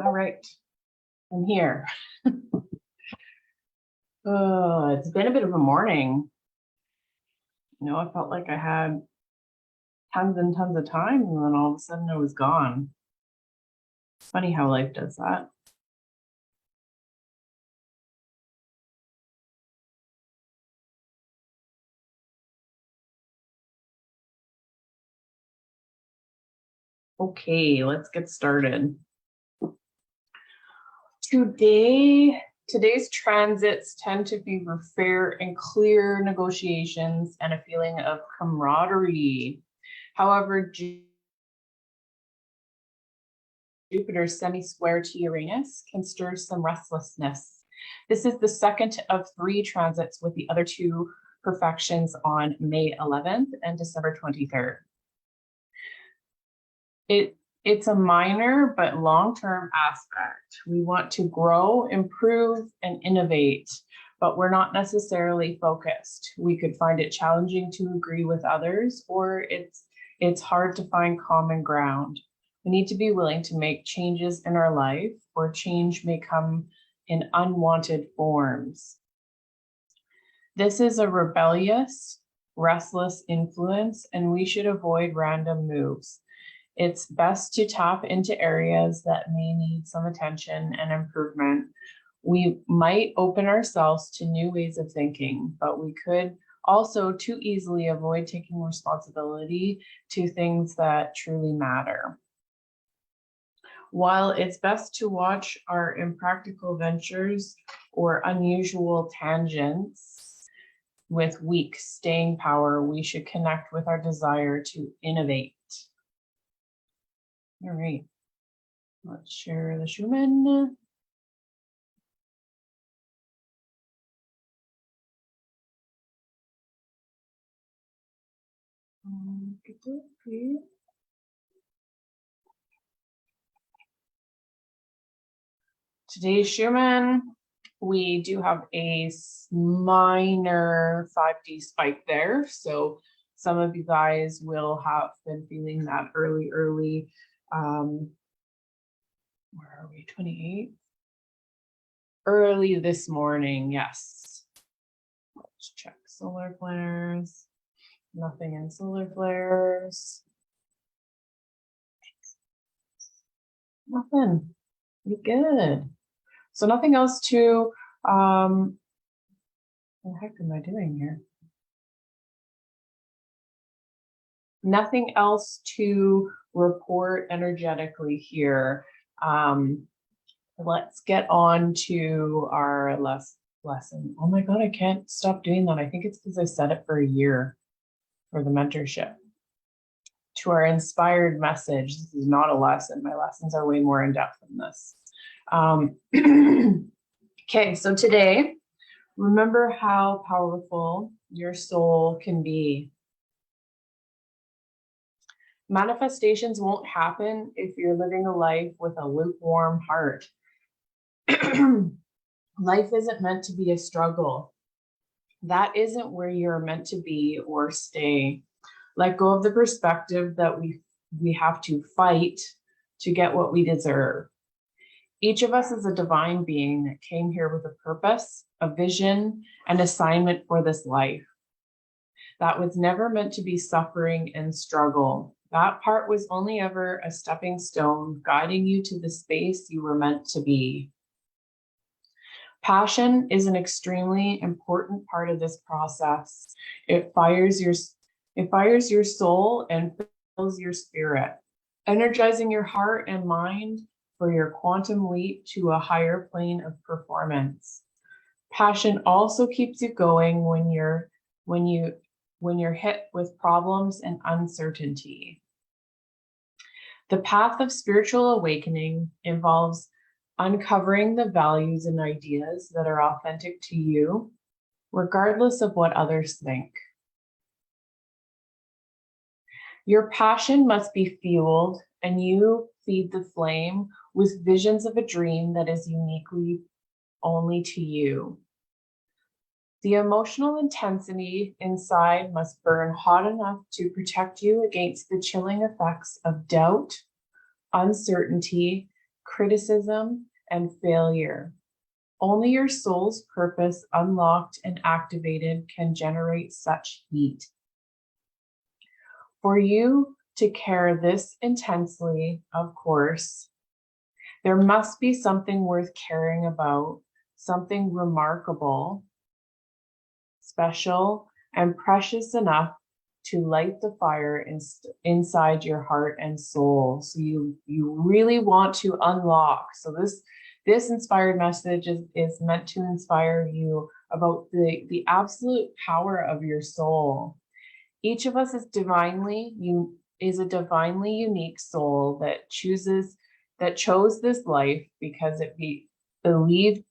All right, I'm here. It's been a bit of a morning. I felt like I had tons and tons of time, and then all of a sudden it was gone. It's funny how life does that. Okay, let's get started. Today's transits tend to be for fair and clear negotiations and a feeling of camaraderie. However, Jupiter's semi-square to Uranus can stir some restlessness. This is the second of 3 transits, with the other 2 perfections on May 11th and December 23rd. It's a minor but long-term aspect. We want to grow, improve, and innovate, but we're not necessarily focused. We could find it challenging to agree with others, or it's hard to find common ground. We need to be willing to make changes in our life, or change may come in unwanted forms. This is a rebellious, restless influence, and we should avoid random moves. It's best to tap into areas that may need some attention and improvement. We might open ourselves to new ways of thinking, but we could also too easily avoid taking responsibility to things that truly matter. While it's best to watch our impractical ventures or unusual tangents with weak staying power, we should connect with our desire to innovate. All right, let's share the Schumann. Today's Schumann, we do have a minor 5D spike there. So some of you guys will have been feeling that early, where are we, 28? Early this morning, yes. Let's check solar flares. Nothing in solar flares. Nothing. Pretty good. So nothing else to, what the heck am I doing here? Nothing else to report energetically here. Let's get on to our lesson. Oh my God, I can't stop doing that. I think it's because I set it for a year for the mentorship. To our inspired message. This is not a lesson. My lessons are way more in depth than this. Okay, so today, remember how powerful your soul can be. Manifestations won't happen if you're living a life with a lukewarm heart. Life isn't meant to be a struggle. That isn't where you're meant to be or stay. Let go of the perspective that we have to fight to get what we deserve. Each of us is a divine being that came here with a purpose, a vision, and assignment for this life. That was never meant to be suffering and struggle. That part was only ever a stepping stone guiding you to the space you were meant to be. Passion is an extremely important part of this process. It fires your soul and fills your spirit, energizing your heart and mind for your quantum leap to a higher plane of performance. Passion also keeps you going when you're hit with problems and uncertainty. The path of spiritual awakening involves uncovering the values and ideas that are authentic to you, regardless of what others think. Your passion must be fueled, and you feed the flame with visions of a dream that is uniquely only to you. The emotional intensity inside must burn hot enough to protect you against the chilling effects of doubt, uncertainty, criticism, and failure. Only your soul's purpose, unlocked and activated, can generate such heat. For you to care this intensely, of course, there must be something worth caring about, something remarkable, special, and precious enough to light the fire inside your heart and soul. So you really want to unlock. So this inspired message is meant to inspire you about the absolute power of your soul. Each of us is a divinely unique soul that chose this life because it believed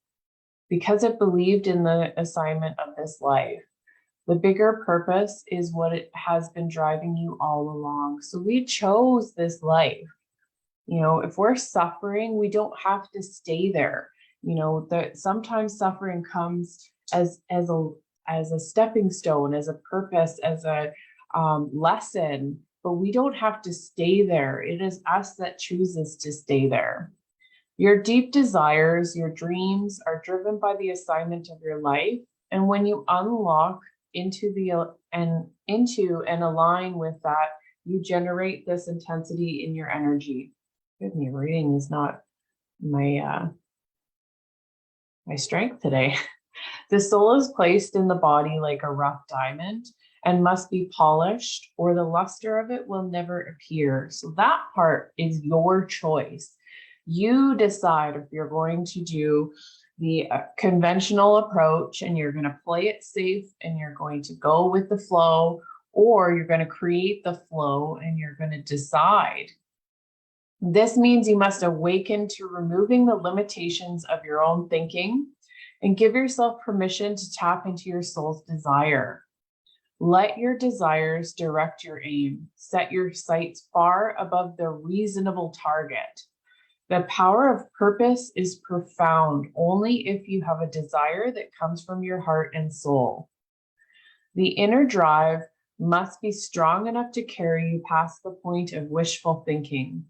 in the assignment of this life. The bigger purpose is what it has been driving you all along. So we chose this life. You know, if we're suffering, we don't have to stay there. You know, that sometimes suffering comes as a stepping stone, as a purpose, as a lesson, but we don't have to stay there. It is us that chooses to stay there. Your deep desires, your dreams are driven by the assignment of your life. And when you unlock into and align with that, you generate this intensity in your energy. Good, me reading is not my strength today. The soul is placed in the body like a rough diamond and must be polished, or the luster of it will never appear. So that part is your choice. You decide if you're going to do the conventional approach and you're going to play it safe and you're going to go with the flow, or you're going to create the flow and you're going to decide. This means you must awaken to removing the limitations of your own thinking and give yourself permission to tap into your soul's desire. Let your desires direct your aim. Set your sights far above the reasonable target. The power of purpose is profound only if you have a desire that comes from your heart and soul. The inner drive must be strong enough to carry you past the point of wishful thinking.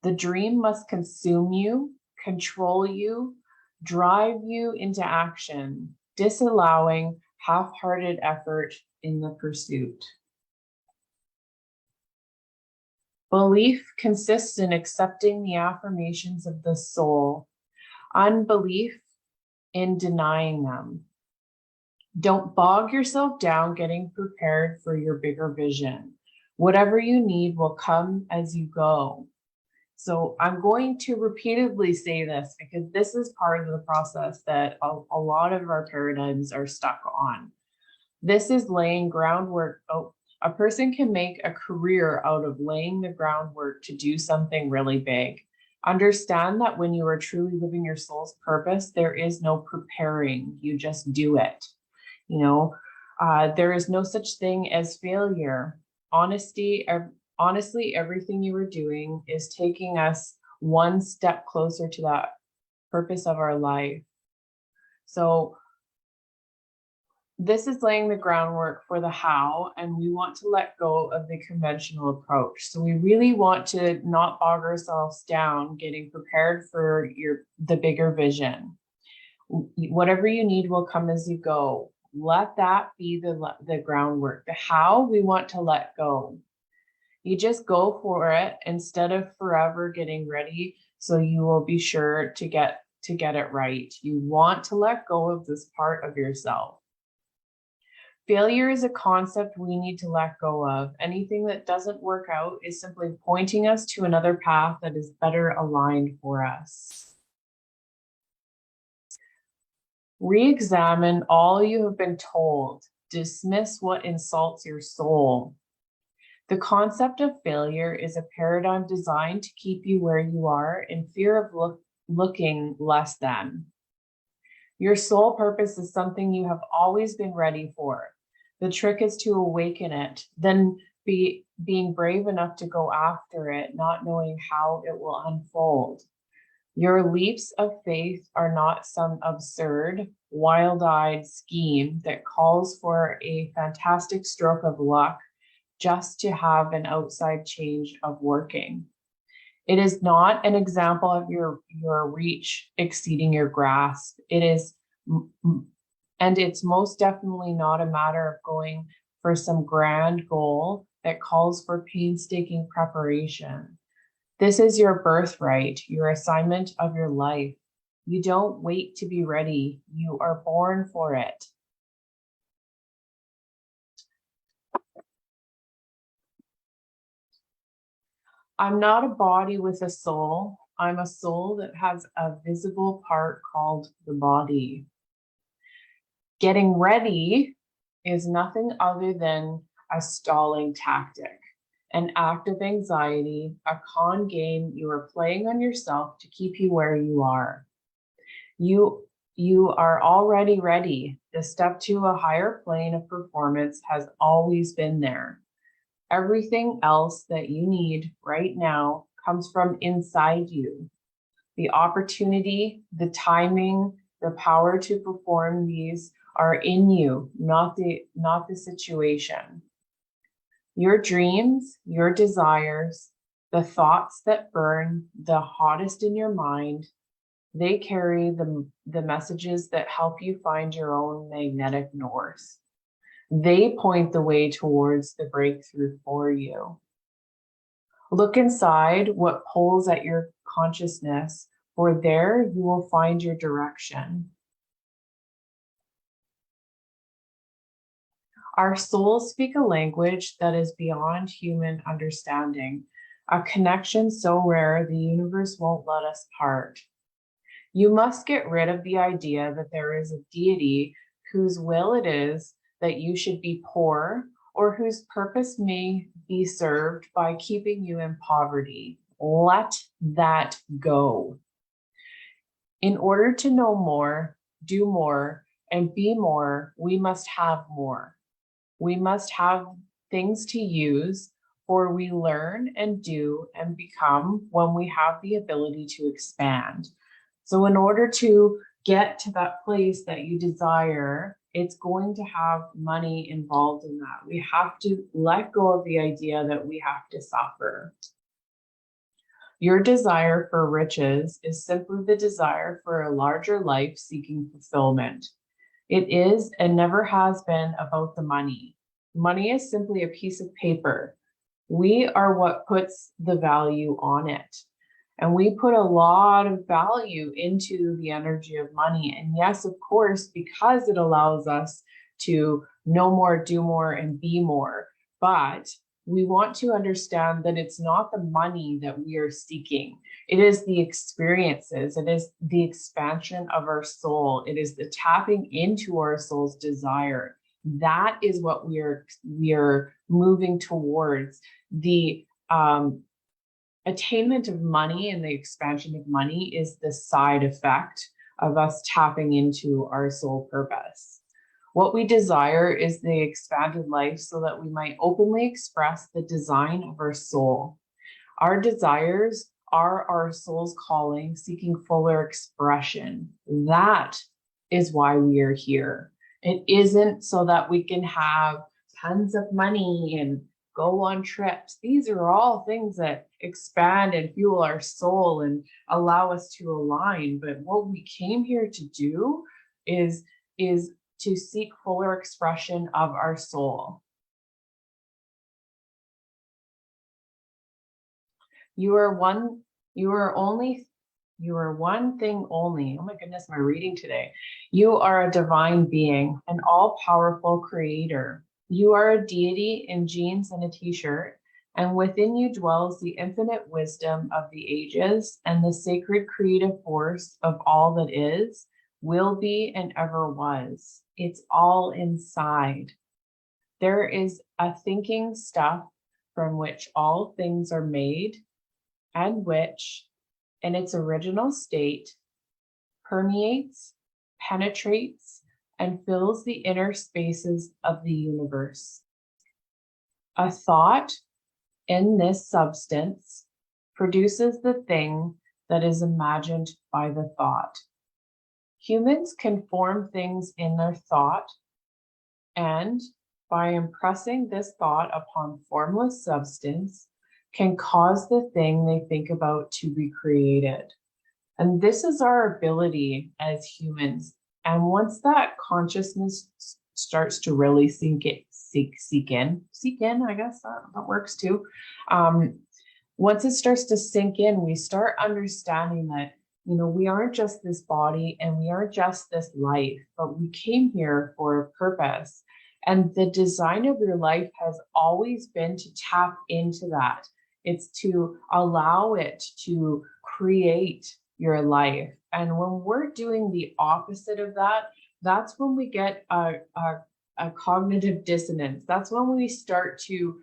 The dream must consume you, control you, drive you into action, disallowing half-hearted effort in the pursuit. Belief consists in accepting the affirmations of the soul, unbelief in denying them. Don't bog yourself down getting prepared for your bigger vision. Whatever you need will come as you go. So I'm going to repeatedly say this because this is part of the process that a lot of our paradigms are stuck on. This is laying groundwork. A person can make a career out of laying the groundwork to do something really big. Understand that when you are truly living your soul's purpose, there is no preparing. You just do it. You know, there is no such thing as failure. Honestly, everything you are doing is taking us one step closer to that purpose of our life. So this is laying the groundwork for the how, and we want to let go of the conventional approach. So we really want to not bog ourselves down getting prepared for the bigger vision. Whatever you need will come as you go. Let that be the groundwork. The how, we want to let go. You just go for it instead of forever getting ready, so you will be sure to get it right. You want to let go of this part of yourself. Failure is a concept we need to let go of. Anything that doesn't work out is simply pointing us to another path that is better aligned for us. Re-examine all you have been told. Dismiss what insults your soul. The concept of failure is a paradigm designed to keep you where you are in fear of looking less than. Your soul purpose is something you have always been ready for. The trick is to awaken it, then being brave enough to go after it, not knowing how it will unfold. Your leaps of faith are not some absurd, wild-eyed scheme that calls for a fantastic stroke of luck just to have an outside change of working. It is not an example of your reach exceeding your grasp. It is, and it's most definitely not a matter of going for some grand goal that calls for painstaking preparation. This is your birthright, your assignment of your life. You don't wait to be ready. You are born for it. I'm not a body with a soul. I'm a soul that has a visible part called the body. Getting ready is nothing other than a stalling tactic, an act of anxiety, a con game you are playing on yourself to keep you where you are. You are already ready. The step to a higher plane of performance has always been there. Everything else that you need right now comes from inside you. The opportunity, the timing, the power to perform these are in you, not the situation. Your dreams, your desires, the thoughts that burn the hottest in your mind, they carry the messages that help you find your own magnetic north. They point the way towards the breakthrough for you. Look inside what pulls at your consciousness, for there you will find your direction. Our souls speak a language that is beyond human understanding, a connection so rare the universe won't let us part. You must get rid of the idea that there is a deity whose will it is that you should be poor, or whose purpose may be served by keeping you in poverty. Let that go. In order to know more, do more, and be more, we must have more. We must have things to use, for we learn and do and become when we have the ability to expand. So in order to get to that place that you desire, it's going to have money involved in that. We have to let go of the idea that we have to suffer. Your desire for riches is simply the desire for a larger life seeking fulfillment. It is and never has been about the money. Money is simply a piece of paper. We are what puts the value on it. And we put a lot of value into the energy of money. And yes, of course, because it allows us to know more, do more, and be more. But we want to understand that it's not the money that we are seeking. It is the experiences. It is the expansion of our soul. It is the tapping into our soul's desire. That is what we are moving towards. The attainment of money and the expansion of money is the side effect of us tapping into our soul purpose. What we desire is the expanded life so that we might openly express the design of our soul. Our desires are our soul's calling, seeking fuller expression. That is why we are here. It isn't so that we can have tons of money and go on trips. These are all things that expand and fuel our soul and allow us to align. But what we came here to do is to seek fuller expression of our soul. You are one thing only. Oh my goodness, my reading today. You are a divine being, an all-powerful creator. You are a deity in jeans and a t-shirt, and within you dwells the infinite wisdom of the ages and the sacred creative force of all that is, will be, and ever was. It's all inside. There is a thinking stuff from which all things are made, and which, in its original state, permeates, penetrates, and fills the inner spaces of the universe. A thought in this substance produces the thing that is imagined by the thought. Humans can form things in their thought, and by impressing this thought upon formless substance, can cause the thing they think about to be created. And this is our ability as humans. And once that consciousness starts to really seek in, I guess that works too. Once it starts to sink in, we start understanding that, we aren't just this body and we aren't just this life, but we came here for a purpose. And the design of your life has always been to tap into that. It's to allow it to create your life. And when we're doing the opposite of that, that's when we get a cognitive dissonance. That's when we start to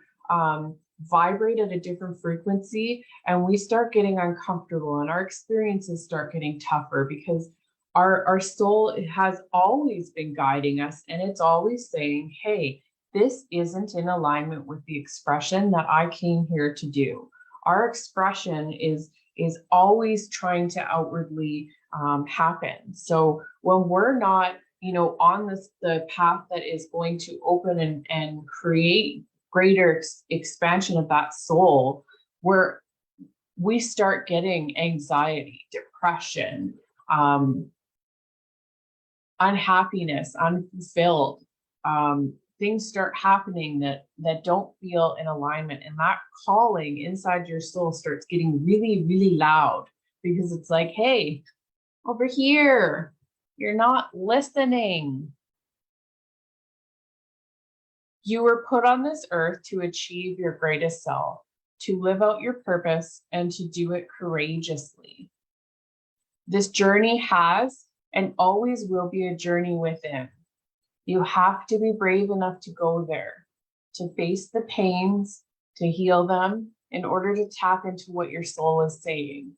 vibrate at a different frequency, and we start getting uncomfortable and our experiences start getting tougher, because our soul has always been guiding us, and it's always saying, hey, this isn't in alignment with the expression that I came here to do. Our expression is always trying to outwardly happen. So when we're not, on the path that is going to open and create greater expansion of that soul, where we start getting anxiety, depression, unhappiness, unfulfilled, things start happening that don't feel in alignment, and that calling inside your soul starts getting really, really loud, because it's like, hey, over here, you're not listening. You were put on this earth to achieve your greatest self, to live out your purpose, and to do it courageously. This journey has and always will be a journey within. You have to be brave enough to go there, to face the pains, to heal them, in order to tap into what your soul is saying.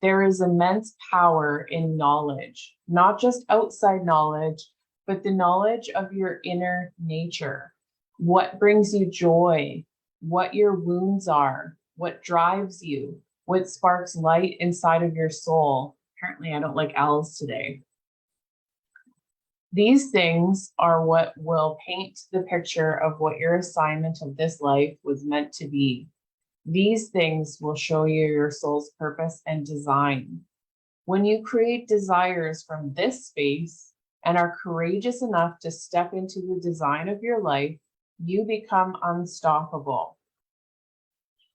There is immense power in knowledge, not just outside knowledge, but the knowledge of your inner nature. What brings you joy, what your wounds are, what drives you, what sparks light inside of your soul. Apparently, I don't like owls today. These things are what will paint the picture of what your assignment of this life was meant to be. These things will show you your soul's purpose and design. When you create desires from this space and are courageous enough to step into the design of your life, you become unstoppable.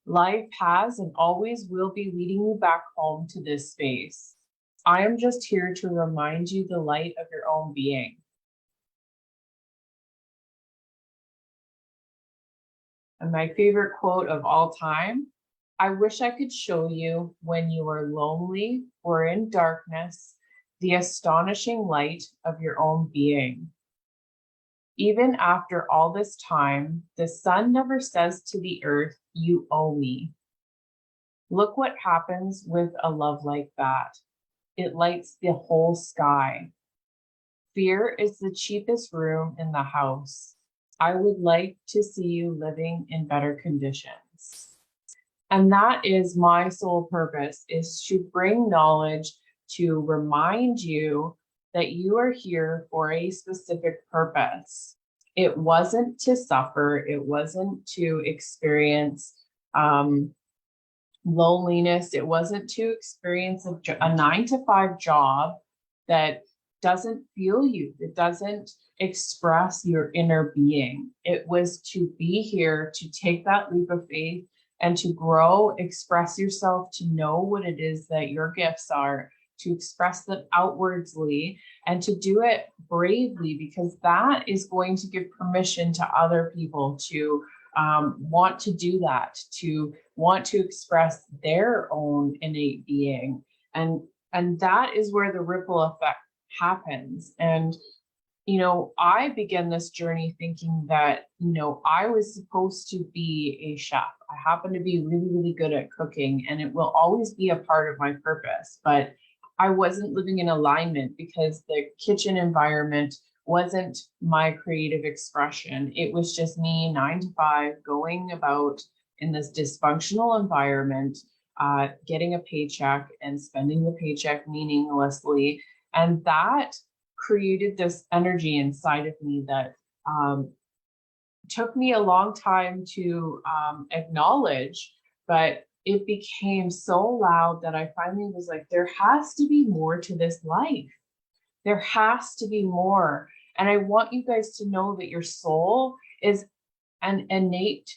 Life has and always will be leading you back home to this space. I am just here to remind you the light of your own being. And my favorite quote of all time, I wish I could show you when you are lonely or in darkness, the astonishing light of your own being. Even after all this time, the sun never says to the earth, you owe me. Look what happens with a love like that. It lights the whole sky. Fear is the cheapest room in the house. I would like to see you living in better conditions. And that is my sole purpose, is to bring knowledge to remind you that you are here for a specific purpose. It wasn't to suffer. It wasn't to experience loneliness. It wasn't to experience a 9-to-5 job that doesn't feel you. It doesn't express your inner being. It was to be here to take that leap of faith and to grow, express yourself, to know what it is that your gifts are, to express them outwardly, and to do it bravely, because that is going to give permission to other people to want to do that, to want to express their own innate being. And that is where the ripple effect happens. And I began this journey thinking that, I was supposed to be a chef. I happen to be really, really good at cooking, and it will always be a part of my purpose. But I wasn't living in alignment because the kitchen environment wasn't my creative expression. It was just me 9-to-5 going about in this dysfunctional environment, getting a paycheck and spending the paycheck meaninglessly. And that created this energy inside of me that took me a long time to acknowledge, but it became so loud that I finally was like, there has to be more to this life. There has to be more. And I want you guys to know that your soul is an innate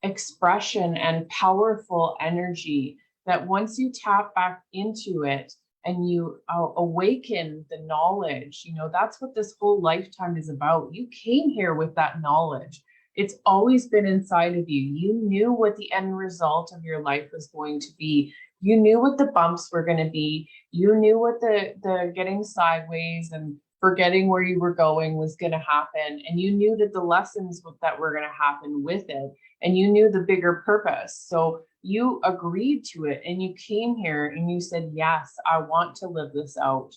expression and powerful energy that once you tap back into it and you awaken the knowledge, that's what this whole lifetime is about. You came here with that knowledge. It's always been inside of you. You knew what the end result of your life was going to be. You knew what the bumps were going to be. You knew what the getting sideways and forgetting where you were going was going to happen. And you knew that the lessons that were going to happen with it. And you knew the bigger purpose. So you agreed to it and you came here and you said, yes, I want to live this out.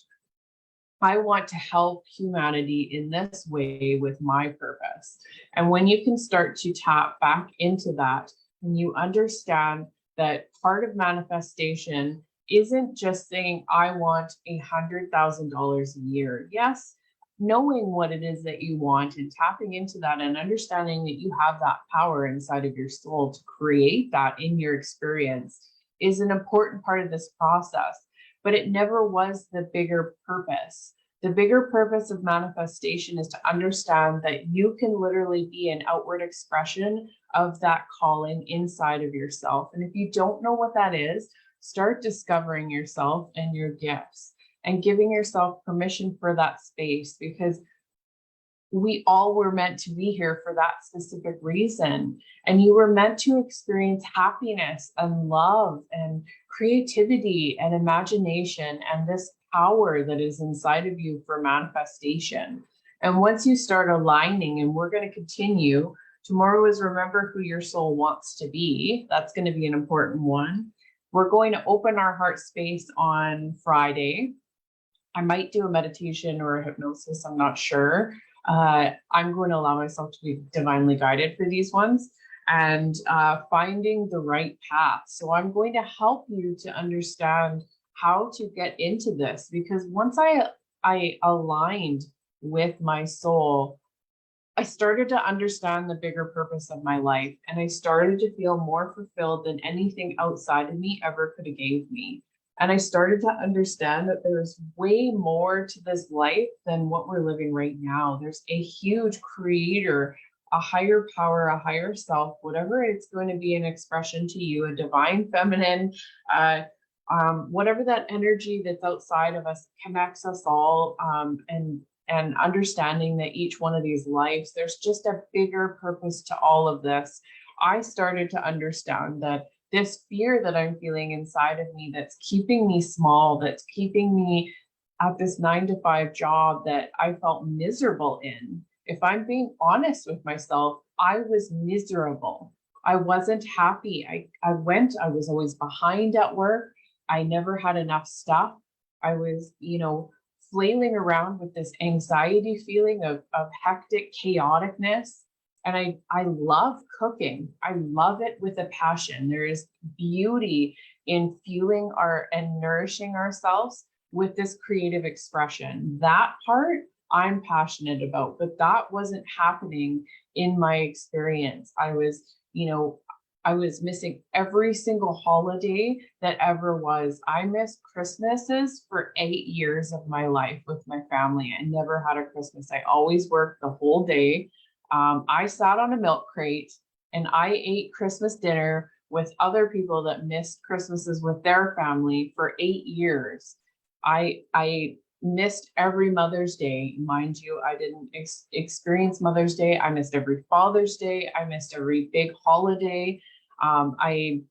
I want to help humanity in this way with my purpose. And when you can start to tap back into that and you understand that part of manifestation isn't just saying, I want $100,000 a year. Yes, knowing what it is that you want and tapping into that and understanding that you have that power inside of your soul to create that in your experience is an important part of this process. But it never was the bigger purpose. The bigger purpose of manifestation is to understand that you can literally be an outward expression of that calling inside of yourself. And if you don't know what that is, start discovering yourself and your gifts and giving yourself permission for that space, because we all were meant to be here for that specific reason. And you were meant to experience happiness and love and creativity and imagination and this power that is inside of you for manifestation. And once you start aligning, and we're going to continue, tomorrow is remember who your soul wants to be. That's going to be an important one. We're going to open our heart space on Friday. I might do a meditation or a hypnosis, I'm not sure. I'm going to allow myself to be divinely guided for these ones and finding the right path. So I'm going to help you to understand how to get into this, because once I aligned with my soul, I started to understand the bigger purpose of my life, and I started to feel more fulfilled than anything outside of me ever could have gave me. And I started to understand that there's way more to this life than what we're living right now. There's a huge creator, a higher power, a higher self, whatever it's going to be an expression to you, a divine feminine, whatever that energy that's outside of us connects us all, and understanding that each one of these lives, there's just a bigger purpose to all of this. I started to understand that this fear that I'm feeling inside of me that's keeping me small, that's keeping me at this 9-to-5 job that I felt miserable in. If I'm being honest with myself, I was miserable. I wasn't happy. I was always behind at work. I never had enough stuff. I was, flailing around with this anxiety feeling of hectic chaoticness. And I love cooking. I love it with a passion. There is beauty in fueling and nourishing ourselves with this creative expression. That part I'm passionate about, but that wasn't happening in my experience. I was missing every single holiday that ever was. I missed Christmases for 8 years of my life with my family. I never had a Christmas. I always worked the whole day. I sat on a milk crate and I ate Christmas dinner with other people that missed Christmases with their family for 8 years. I missed every Mother's Day. Mind you, I didn't experience Mother's Day. I missed every Father's Day. I missed every big holiday. I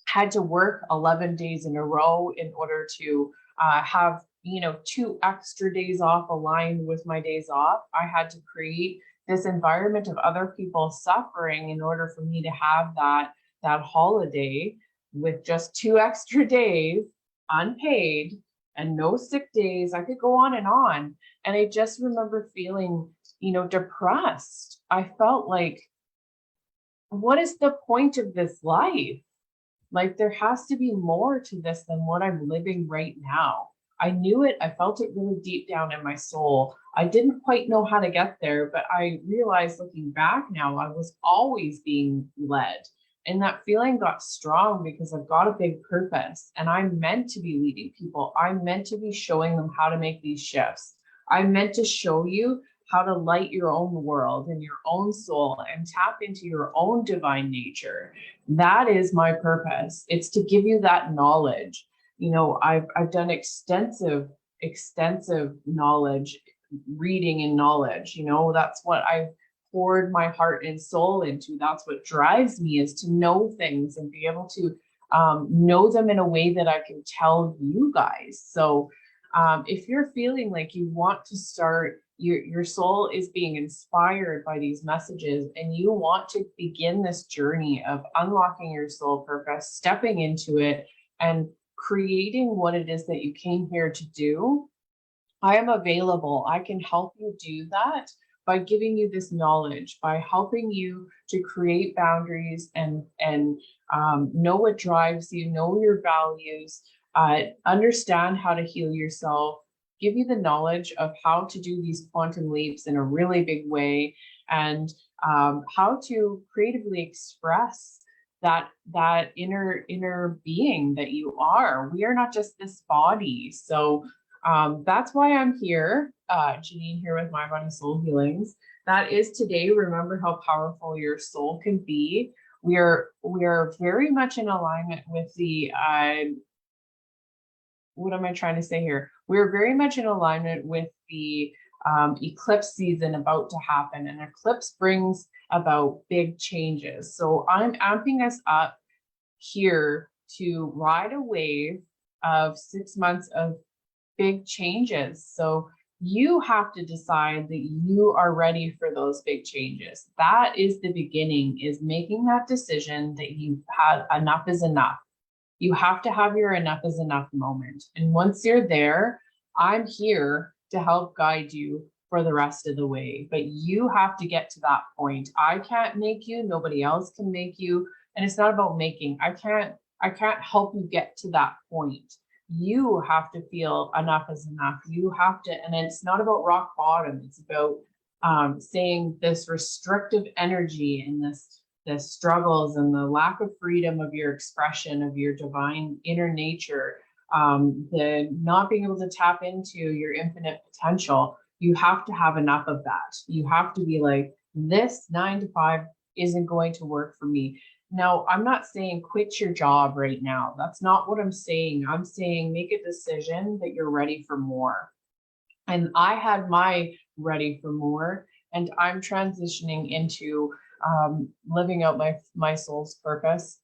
had to work 11 days in a row in order to have 2 extra days off aligned with my days off. I had to create this environment of other people suffering in order for me to have that holiday with just 2 extra days unpaid and no sick days. I could go on. And I just remember feeling, depressed. I felt like, what is the point of this life? Like, there has to be more to this than what I'm living right now. I knew it. I felt it really deep down in my soul. I didn't quite know how to get there, but I realized looking back now, I was always being led. And that feeling got strong because I've got a big purpose and I'm meant to be leading people. I'm meant to be showing them how to make these shifts. I'm meant to show you how to light your own world and your own soul and tap into your own divine nature. That is my purpose. It's to give you that knowledge. You know, I've done extensive knowledge, reading and knowledge. You know, that's what I've poured my heart and soul into. That's what drives me, is to know things and be able to know them in a way that I can tell you guys. So if you're feeling like you want to start, your soul is being inspired by these messages and you want to begin this journey of unlocking your soul purpose, stepping into it and creating what it is that you came here to do, I am available. I can help you do that by giving you this knowledge, by helping you to create boundaries and know what drives you, know your values, understand how to heal yourself, give you the knowledge of how to do these quantum leaps in a really big way, and how to creatively express that inner being that you are. We are not just this body. So that's why I'm here, Jennean here with My Body Soul Healings. That is today. Remember how powerful your soul can be. We are very much in alignment with the what am I trying to say here? We're very much in alignment with the eclipse season about to happen, and eclipse brings about big changes. So I'm amping us up here to ride a wave of 6 months of big changes. So you have to decide that you are ready for those big changes. That is the beginning, is making that decision that you've had enough is enough. You have to have your enough is enough moment. And once you're there, I'm here to help guide you for the rest of the way. But you have to get to that point. I can't make you, nobody else can make you. And it's not about making. I can't help you get to that point. You have to feel enough is enough. You have to, and it's not about rock bottom. It's about saying this restrictive energy and the struggles and the lack of freedom of your expression of your divine inner nature, the not being able to tap into your infinite potential. You have to have enough of that. You have to be like, this 9 to 5 isn't going to work for me. Now, I'm not saying quit your job right now. That's not what I'm saying. I'm saying make a decision that you're ready for more. And I had my ready for more, and I'm transitioning into living out my soul's purpose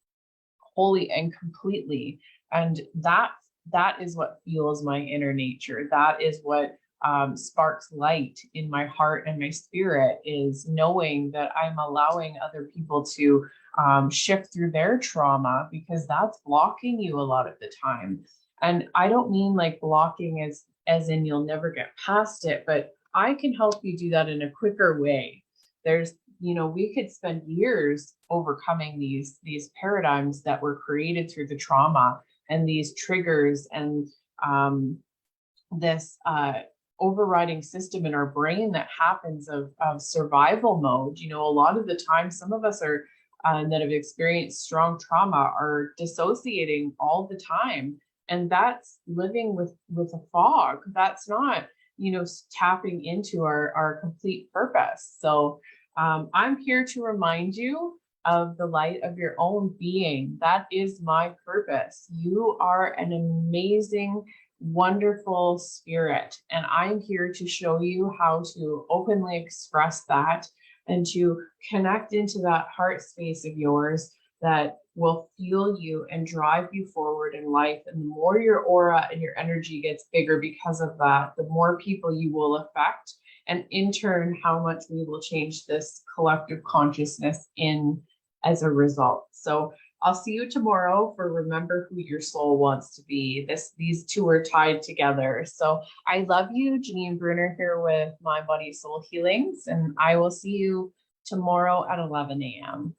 wholly and completely. And that is what fuels my inner nature. That is what sparks light in my heart and my spirit, is knowing that I'm allowing other people to shift through their trauma, because that's blocking you a lot of the time. And I don't mean like blocking as in you'll never get past it, but I can help you do that in a quicker way. There's, we could spend years overcoming these paradigms that were created through the trauma and these triggers and this overriding system in our brain that happens of survival mode. A lot of the time, some of us are that have experienced strong trauma are dissociating all the time. And that's living with a fog. That's not, tapping into our complete purpose. So I'm here to remind you of the light of your own being. That is my purpose. You are an amazing, wonderful spirit. And I'm here to show you how to openly express that and to connect into that heart space of yours that will fuel you and drive you forward in life. And the more your aura and your energy gets bigger because of that, the more people you will affect. And in turn, how much we will change this collective consciousness in as a result. So I'll see you tomorrow for Remember Who Your Soul Wants to Be. These two are tied together. So I love you, Jennean Bruner here with My Body Soul Healings, and I will see you tomorrow at 11 a.m.